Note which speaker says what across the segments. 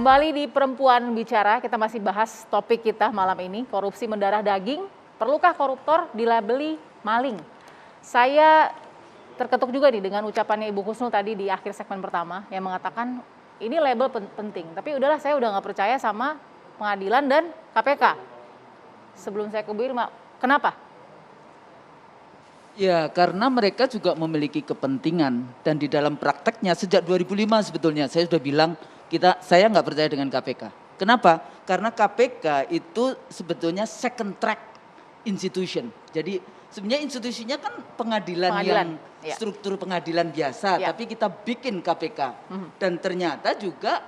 Speaker 1: Kembali di Perempuan Bicara, kita masih bahas topik kita malam ini, korupsi mendarah daging, perlukah koruptor dilabeli maling? Saya terketuk juga nih dengan ucapannya Ibu Husnul tadi di akhir segmen pertama yang mengatakan ini label penting, tapi udahlah saya udah nggak percaya sama pengadilan dan KPK. Sebelum saya ke Bu Irma, kenapa?
Speaker 2: Ya, karena mereka juga memiliki kepentingan dan di dalam prakteknya sejak 2005 sebetulnya saya sudah bilang saya nggak percaya dengan KPK. Kenapa? Karena KPK itu sebetulnya second track institution. Jadi sebenarnya institusinya kan pengadilan yang
Speaker 1: ya.
Speaker 2: Struktur pengadilan biasa,
Speaker 1: Ya.
Speaker 2: tapi kita bikin KPK. Dan ternyata juga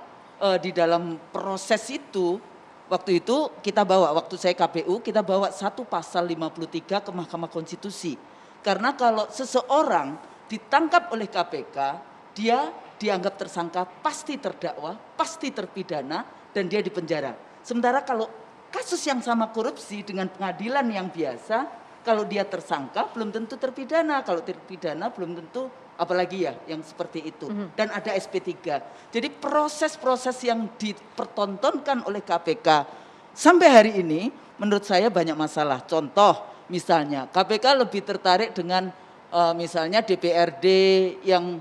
Speaker 2: di dalam proses itu waktu itu waktu saya KPU kita bawa satu pasal 53 ke Mahkamah Konstitusi. Karena kalau seseorang ditangkap oleh KPK, dia dianggap tersangka, pasti terdakwa, pasti terpidana, dan dia dipenjara. Sementara kalau kasus yang sama korupsi dengan pengadilan yang biasa, kalau dia tersangka belum tentu terpidana, kalau terpidana belum tentu, apalagi ya yang seperti itu. Dan ada SP3. Jadi proses-proses yang dipertontonkan oleh KPK sampai hari ini menurut saya banyak masalah. Contoh misalnya KPK lebih tertarik dengan misalnya DPRD yang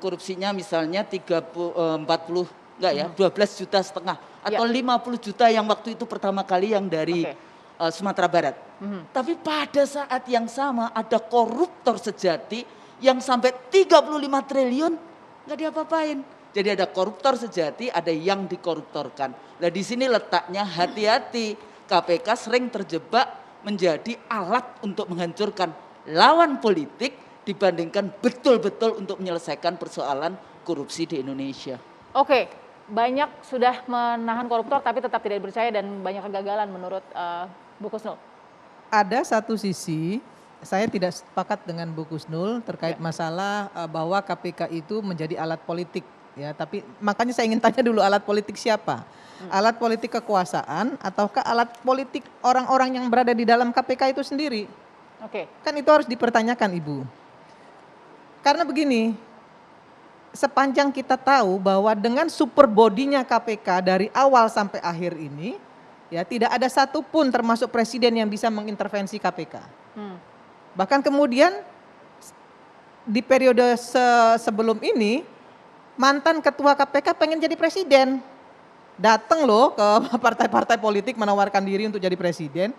Speaker 2: korupsinya misalnya 12 juta setengah atau 50 juta yang waktu itu pertama kali yang dari Sumatera Barat. Tapi pada saat yang sama ada koruptor sejati yang sampai 35 triliun nggak diapa-apain. Jadi ada koruptor sejati, ada yang dikoruptorkan. Nah di sini letaknya hati-hati, KPK sering terjebak menjadi alat untuk menghancurkan lawan politik dibandingkan betul-betul untuk menyelesaikan persoalan korupsi di Indonesia.
Speaker 1: Oke, banyak sudah menahan koruptor tapi tetap tidak dipercaya dan banyak kegagalan menurut Bu Husnul.
Speaker 3: Ada satu sisi, saya tidak sepakat dengan Bu Husnul terkait masalah bahwa KPK itu menjadi alat politik. Ya, tapi makanya saya ingin tanya dulu alat politik siapa? Alat politik kekuasaan ataukah alat politik orang-orang yang berada di dalam KPK itu sendiri?
Speaker 1: Oke.
Speaker 3: Kan itu harus dipertanyakan, Ibu. Karena begini, sepanjang kita tahu bahwa dengan super body-nya KPK dari awal sampai akhir ini, ya tidak ada satupun termasuk presiden yang bisa mengintervensi KPK. Bahkan kemudian di periode sebelum ini, mantan ketua KPK pengen jadi presiden. Datang loh ke partai-partai politik menawarkan diri untuk jadi presiden.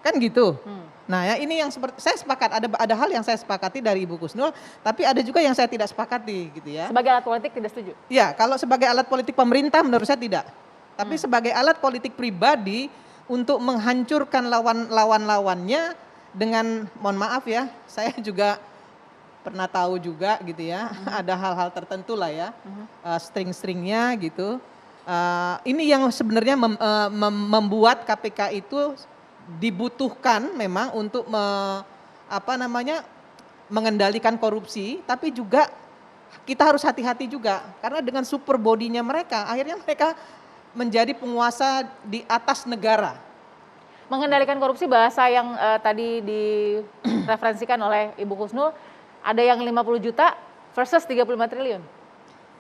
Speaker 3: Kan gitu. Nah ya ini yang saya sepakat, ada hal yang saya sepakati dari Ibu Husnul, tapi ada juga yang saya tidak sepakati gitu ya.
Speaker 1: Sebagai alat politik tidak setuju?
Speaker 3: Ya, kalau sebagai alat politik pemerintah menurut saya tidak. Tapi sebagai alat politik pribadi untuk menghancurkan lawan-lawannya dengan, mohon maaf ya, saya juga pernah tahu juga gitu ya, ada hal-hal tertentu lah ya, string-stringnya gitu. Ini yang sebenarnya membuat KPK itu dibutuhkan memang untuk mengendalikan korupsi, tapi juga kita harus hati-hati juga karena dengan super body-nya mereka akhirnya mereka menjadi penguasa di atas negara.
Speaker 1: Mengendalikan korupsi, bahasa yang tadi direferensikan oleh Ibu Husnul, ada yang 50 juta versus 35 triliun.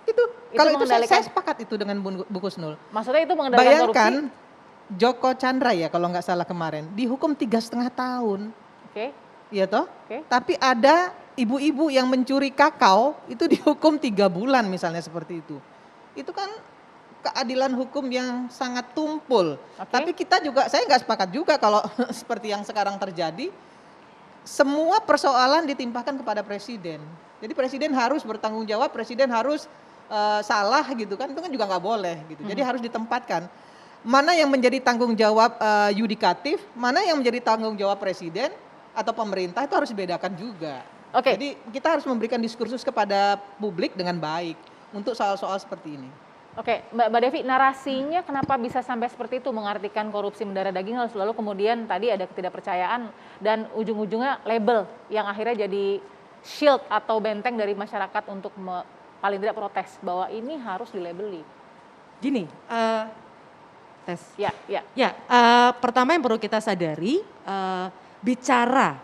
Speaker 3: Itu kalau itu saya sepakat itu dengan Bu Husnul.
Speaker 1: Maksudnya itu mengendalikan korupsi?
Speaker 3: Bayangkan Joko Chandra ya kalau nggak salah kemarin dihukum 3,5 tahun.
Speaker 1: Oke.
Speaker 3: Iya toh?
Speaker 1: Oke.
Speaker 3: Tapi ada ibu-ibu yang mencuri kakao itu dihukum 3 bulan misalnya seperti itu. Itu kan keadilan hukum yang sangat tumpul. Tapi kita juga, saya nggak sepakat juga kalau seperti yang sekarang terjadi, semua persoalan ditimpakan kepada presiden. Jadi presiden harus bertanggung jawab, presiden harus salah gitu kan, itu kan juga nggak boleh gitu. Jadi harus ditempatkan. Mana yang menjadi tanggung jawab yudikatif, mana yang menjadi tanggung jawab presiden atau pemerintah itu harus dibedakan juga. Jadi kita harus memberikan diskursus kepada publik dengan baik untuk soal-soal seperti ini.
Speaker 1: Oke, Mbak Devi, narasinya kenapa bisa sampai seperti itu mengartikan korupsi mendarah daging, lalu kemudian tadi ada ketidakpercayaan dan ujung-ujungnya label yang akhirnya jadi shield atau benteng dari masyarakat untuk paling tidak protes bahwa ini harus dilabeli.
Speaker 4: Gini, tes.
Speaker 1: Pertama
Speaker 4: yang perlu kita sadari, bicara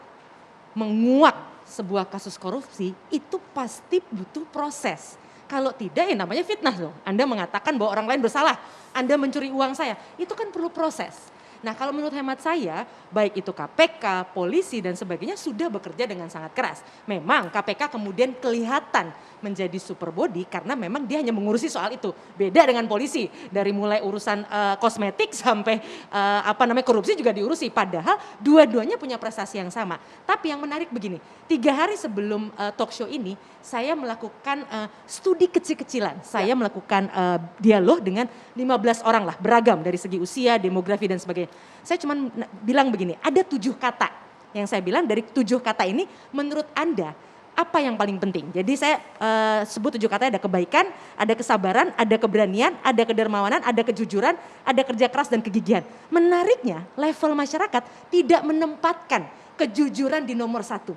Speaker 4: menguak sebuah kasus korupsi itu pasti butuh proses. Kalau tidak ya namanya fitnah loh. Anda mengatakan bahwa orang lain bersalah, Anda mencuri uang saya, itu kan perlu proses. Nah kalau menurut hemat saya, baik itu KPK, polisi dan sebagainya sudah bekerja dengan sangat keras. Memang KPK kemudian kelihatan menjadi super body karena memang dia hanya mengurusi soal itu. Beda dengan polisi, dari mulai urusan kosmetik sampai korupsi juga diurusi. Padahal dua-duanya punya prestasi yang sama. Tapi yang menarik begini, 3 hari sebelum talk show ini, saya melakukan studi kecil-kecilan. Saya melakukan dialog dengan 15 orang lah, beragam dari segi usia, demografi dan sebagainya. Saya cuma bilang begini, ada 7 kata yang saya bilang dari 7 kata ini menurut Anda apa yang paling penting? Jadi saya sebut 7 kata, ada kebaikan, ada kesabaran, ada keberanian, ada kedermawanan, ada kejujuran, ada kerja keras dan kegigihan. Menariknya level masyarakat tidak menempatkan kejujuran di nomor 1.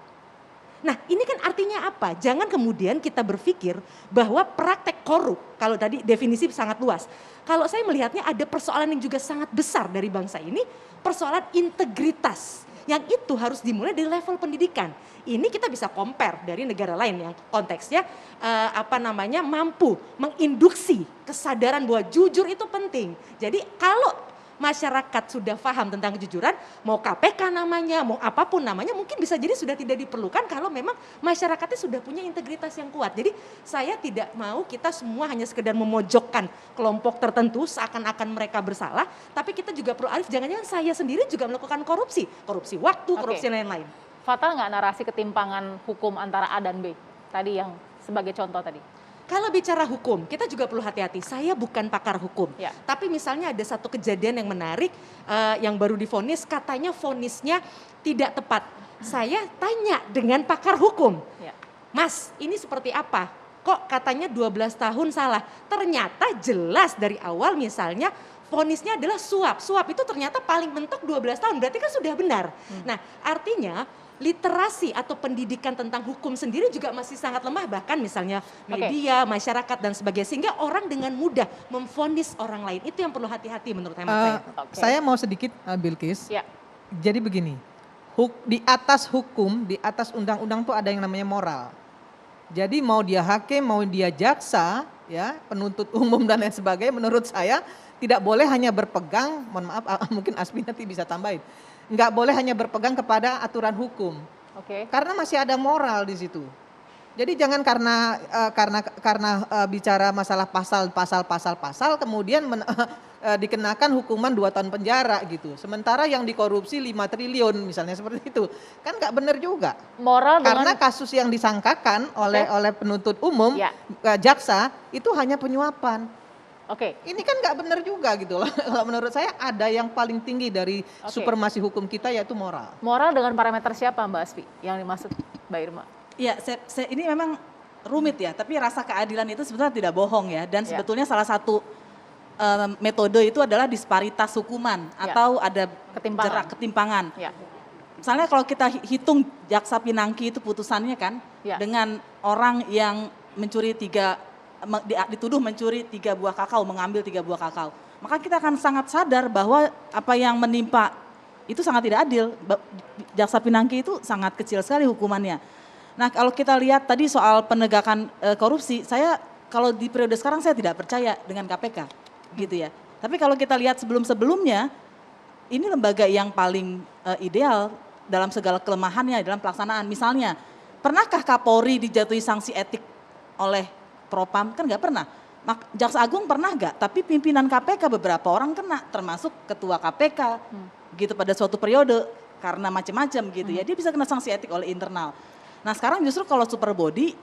Speaker 4: Nah ini kan artinya apa? Jangan kemudian kita berpikir bahwa praktek korup, kalau tadi definisi sangat luas. Kalau saya melihatnya ada persoalan yang juga sangat besar dari bangsa ini, persoalan integritas. Yang itu harus dimulai dari level pendidikan. Ini kita bisa compare dari negara lain yang konteksnya mampu menginduksi kesadaran bahwa jujur itu penting. Jadi kalau masyarakat sudah paham tentang kejujuran, mau KPK namanya, mau apapun namanya, mungkin bisa jadi sudah tidak diperlukan kalau memang masyarakatnya sudah punya integritas yang kuat. Jadi saya tidak mau kita semua hanya sekedar memojokkan kelompok tertentu seakan-akan mereka bersalah, tapi kita juga perlu arif, jangan-jangan saya sendiri juga melakukan korupsi waktu, korupsi lain-lain.
Speaker 1: Fatal nggak narasi ketimpangan hukum antara A dan B? Tadi yang sebagai contoh tadi.
Speaker 4: Kalau bicara hukum, kita juga perlu hati-hati. Saya bukan pakar hukum,
Speaker 1: Ya.
Speaker 4: tapi misalnya ada satu kejadian yang menarik yang baru divonis, katanya vonisnya tidak tepat. Saya tanya dengan pakar hukum,
Speaker 1: Ya.
Speaker 4: Mas ini seperti apa? Kok katanya 12 tahun salah? Ternyata jelas dari awal misalnya vonisnya adalah suap. Suap itu ternyata paling mentok 12 tahun, berarti kan sudah benar. Nah artinya literasi atau pendidikan tentang hukum sendiri juga masih sangat lemah, bahkan misalnya media, masyarakat dan sebagainya, sehingga orang dengan mudah memvonis orang lain. Itu yang perlu hati-hati menurut hemat saya.
Speaker 3: Saya mau sedikit Bilkis.
Speaker 1: Ya.
Speaker 3: Jadi begini, di atas hukum, di atas undang-undang tuh ada yang namanya moral. Jadi mau dia hakim, mau dia jaksa, ya penuntut umum dan lain sebagainya, menurut saya tidak boleh hanya berpegang, mohon maaf mungkin Asmi nanti bisa tambahin, nggak boleh hanya berpegang kepada aturan hukum, karena masih ada moral di situ. Jadi jangan karena bicara masalah pasal kemudian dikenakan hukuman 2 tahun penjara gitu. Sementara yang dikorupsi 5 triliun misalnya seperti itu, kan nggak benar juga.
Speaker 1: Moral
Speaker 3: Karena
Speaker 1: dengan
Speaker 3: kasus yang disangkakan oleh penuntut umum, jaksa itu hanya penyuapan. Ini kan nggak benar juga gitu loh. Kalau menurut saya ada yang paling tinggi dari supremasi hukum kita yaitu moral.
Speaker 1: Moral dengan parameter siapa Mbak Asfi yang dimaksud Mbak Irma?
Speaker 5: Ya, ini memang rumit ya, tapi rasa keadilan itu sebetulnya tidak bohong ya. Dan sebetulnya salah satu metode itu adalah disparitas hukuman atau ada ketimpangan. Misalnya kalau kita hitung Jaksa Pinangki itu putusannya kan, dengan orang yang dituduh mencuri 3 buah kakao, mengambil 3 buah kakao. Maka kita akan sangat sadar bahwa apa yang menimpa itu sangat tidak adil. Jaksa Pinangki itu sangat kecil sekali hukumannya. Nah kalau kita lihat tadi soal penegakan korupsi, saya kalau di periode sekarang saya tidak percaya dengan KPK gitu ya. Tapi kalau kita lihat sebelum-sebelumnya, ini lembaga yang paling ideal dalam segala kelemahannya dalam pelaksanaan. Misalnya, pernahkah Kapolri dijatuhi sanksi etik oleh Propam? Kan nggak pernah. Jaksa Agung pernah nggak? Tapi pimpinan KPK beberapa orang kena, termasuk Ketua KPK gitu pada suatu periode karena macam-macam gitu ya. Dia bisa kena sanksi etik oleh internal. Nah sekarang justru kalau super body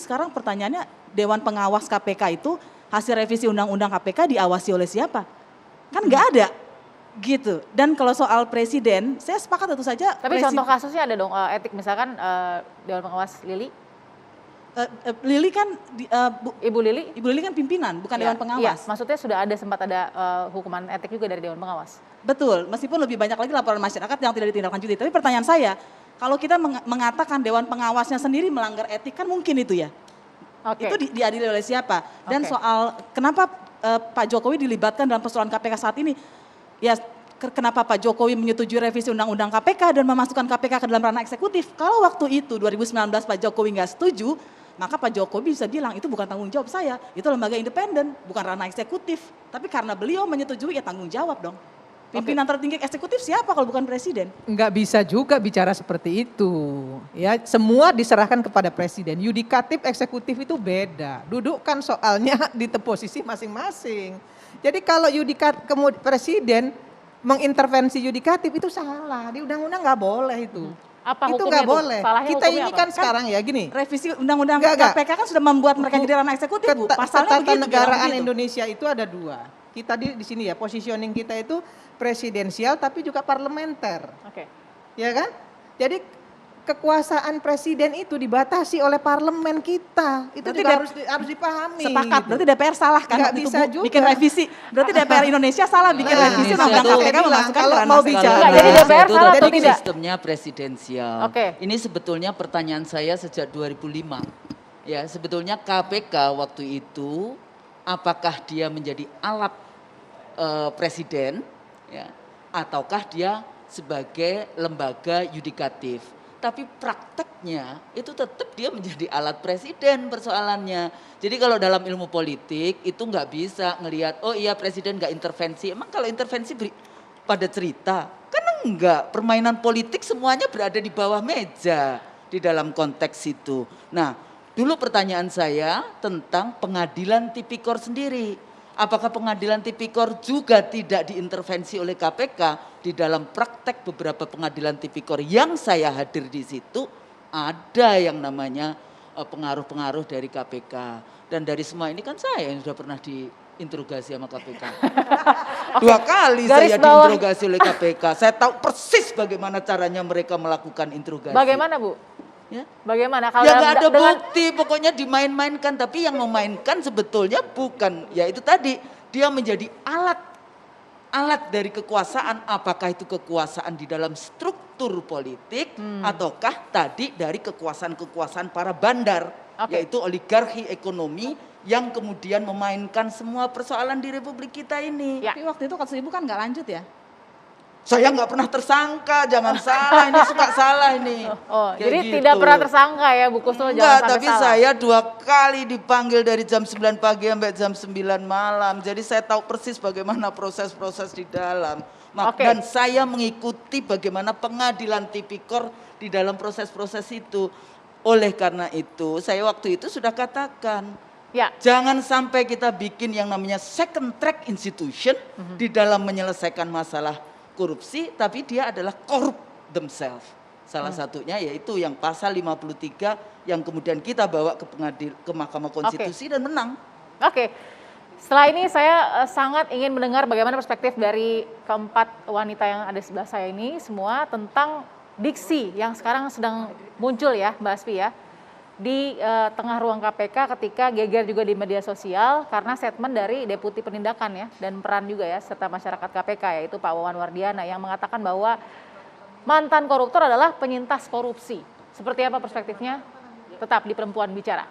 Speaker 5: sekarang pertanyaannya Dewan Pengawas KPK itu hasil revisi undang-undang KPK diawasi oleh siapa? Kan nggak ada gitu. Dan kalau soal presiden, saya sepakat tentu saja.
Speaker 1: Tapi contoh kasusnya ada dong etik misalkan Dewan Pengawas Lili.
Speaker 5: Lili kan
Speaker 1: Ibu Lili
Speaker 5: kan pimpinan, bukan Dewan Pengawas.
Speaker 1: Maksudnya sudah sempat ada hukuman etik juga dari Dewan Pengawas.
Speaker 5: Betul, meskipun lebih banyak lagi laporan masyarakat yang tidak ditindaklanjuti. Tapi pertanyaan saya, kalau kita mengatakan Dewan Pengawasnya sendiri melanggar etik, kan mungkin itu ya. Itu diadili oleh siapa? Dan soal kenapa Pak Jokowi dilibatkan dalam persoalan KPK saat ini, ya kenapa Pak Jokowi menyetujui revisi undang-undang KPK dan memasukkan KPK ke dalam ranah eksekutif. Kalau waktu itu 2019 Pak Jokowi nggak setuju, maka Pak Jokowi bisa bilang itu bukan tanggung jawab saya, itu lembaga independen, bukan ranah eksekutif. Tapi karena beliau menyetujui ya tanggung jawab dong. Pimpinan tertinggi eksekutif siapa kalau bukan presiden?
Speaker 3: Nggak bisa juga bicara seperti itu. Ya, semua diserahkan kepada presiden. Yudikatif, eksekutif itu beda. Dudukkan soalnya di posisi masing-masing. Jadi kalau presiden mengintervensi yudikatif itu salah. Di undang-undang nggak boleh itu.
Speaker 1: Apa
Speaker 3: Itu
Speaker 1: hukumnya
Speaker 3: nggak
Speaker 1: tuh?
Speaker 3: boleh.
Speaker 1: Salahnya
Speaker 3: Kita
Speaker 1: hukumnya
Speaker 3: ini
Speaker 1: apa?
Speaker 3: kan sekarang ya gini.
Speaker 5: Revisi undang-undang
Speaker 3: Enggak.
Speaker 5: KPK kan sudah membuat mereka jadi ranah eksekutif, Bu. Pasalnya begitu.
Speaker 3: Ketatanegaraan
Speaker 5: bilang begitu.
Speaker 3: Indonesia itu ada dua. Kita di sini ya, positioning kita itu presidensial tapi juga parlementer.
Speaker 1: Oke.
Speaker 3: Ya kan? Jadi kekuasaan presiden itu dibatasi oleh parlemen kita. Itu
Speaker 5: Berarti
Speaker 3: juga harus dipahami.
Speaker 5: Sepakat,
Speaker 3: gitu.
Speaker 5: berarti DPR salah kan
Speaker 3: Nggak
Speaker 5: waktu itu,
Speaker 3: bisa
Speaker 5: Bu,
Speaker 3: juga.
Speaker 5: bikin revisi. Berarti DPR Indonesia salah bikin
Speaker 2: Nah,
Speaker 5: revisi
Speaker 2: Indonesia
Speaker 5: undang-undang
Speaker 2: tuh-
Speaker 5: KPK
Speaker 3: Saya bilang,
Speaker 5: memasukkan
Speaker 3: kalau
Speaker 5: ke ranah
Speaker 3: mau
Speaker 5: seksual.
Speaker 3: bicara-
Speaker 1: Nggak, jadi DPR
Speaker 2: Itu
Speaker 1: salah atau
Speaker 2: tadi
Speaker 1: tidak?
Speaker 2: sistemnya presidensial.
Speaker 1: Oke.
Speaker 2: Ini sebetulnya pertanyaan saya sejak 2005. Ya, sebetulnya KPK waktu itu apakah dia menjadi alat presiden ya, ataukah dia sebagai lembaga yudikatif. Tapi prakteknya itu tetap dia menjadi alat presiden persoalannya. Jadi kalau dalam ilmu politik itu nggak bisa ngelihat, oh iya presiden nggak intervensi. Emang kalau intervensi pada cerita? Kan enggak, permainan politik semuanya berada di bawah meja di dalam konteks itu. Nah, dulu pertanyaan saya tentang pengadilan tipikor sendiri. Apakah pengadilan tipikor juga tidak diintervensi oleh KPK? Di dalam praktek beberapa pengadilan tipikor yang saya hadir di situ, ada yang namanya pengaruh-pengaruh dari KPK. Dan dari semua ini kan saya yang sudah pernah diinterogasi sama KPK. 2 kali
Speaker 1: Garis
Speaker 2: saya
Speaker 1: bawah.
Speaker 2: diinterogasi oleh KPK. Saya tahu persis bagaimana caranya mereka melakukan interogasi.
Speaker 1: Bagaimana, Bu?
Speaker 2: Ya?
Speaker 1: Bagaimana kalau
Speaker 2: Ya
Speaker 1: dalam-
Speaker 2: nggak ada
Speaker 1: dengan
Speaker 2: bukti, pokoknya dimain-mainkan. Tapi yang memainkan sebetulnya bukan, ya itu tadi, dia menjadi alat dari kekuasaan. Apakah itu kekuasaan di dalam struktur politik, ataukah tadi dari kekuasaan-kekuasaan para bandar,
Speaker 1: Oke.
Speaker 2: yaitu oligarki ekonomi yang kemudian memainkan semua persoalan di Republik kita ini.
Speaker 1: Ya.
Speaker 5: Tapi waktu itu kasus Ibu kan nggak lanjut ya?
Speaker 2: Saya nggak pernah tersangka, jangan salah, ini suka salah ini.
Speaker 1: Oh,
Speaker 2: Kayak
Speaker 1: jadi
Speaker 2: gitu.
Speaker 1: tidak pernah tersangka ya Bu Kusnul, jangan
Speaker 2: Enggak,
Speaker 1: sampai
Speaker 2: tapi
Speaker 1: salah.
Speaker 2: saya 2 kali dipanggil dari jam 9 pagi sampai jam 9 malam. Jadi saya tahu persis bagaimana proses-proses di dalam.
Speaker 1: Oke.
Speaker 2: Dan saya mengikuti bagaimana pengadilan tipikor di dalam proses-proses itu. Oleh karena itu, saya waktu itu sudah katakan,
Speaker 1: Ya,
Speaker 2: jangan sampai kita bikin yang namanya second track institution di dalam menyelesaikan masalah korupsi, tapi dia adalah korup themselves. Salah satunya yaitu yang pasal 53 yang kemudian kita bawa ke Mahkamah Konstitusi dan menang.
Speaker 1: oke. Setelah ini saya sangat ingin mendengar bagaimana perspektif dari keempat wanita yang ada di sebelah saya ini semua tentang diksi yang sekarang sedang muncul ya Mbak Asfi ya. Di tengah ruang KPK ketika geger juga di media sosial karena statement dari Deputi Penindakan ya dan peran juga ya serta masyarakat KPK yaitu Pak Wawan Wardiana yang mengatakan bahwa mantan koruptor adalah penyintas korupsi. Seperti apa perspektifnya? Tetap di Perempuan Bicara.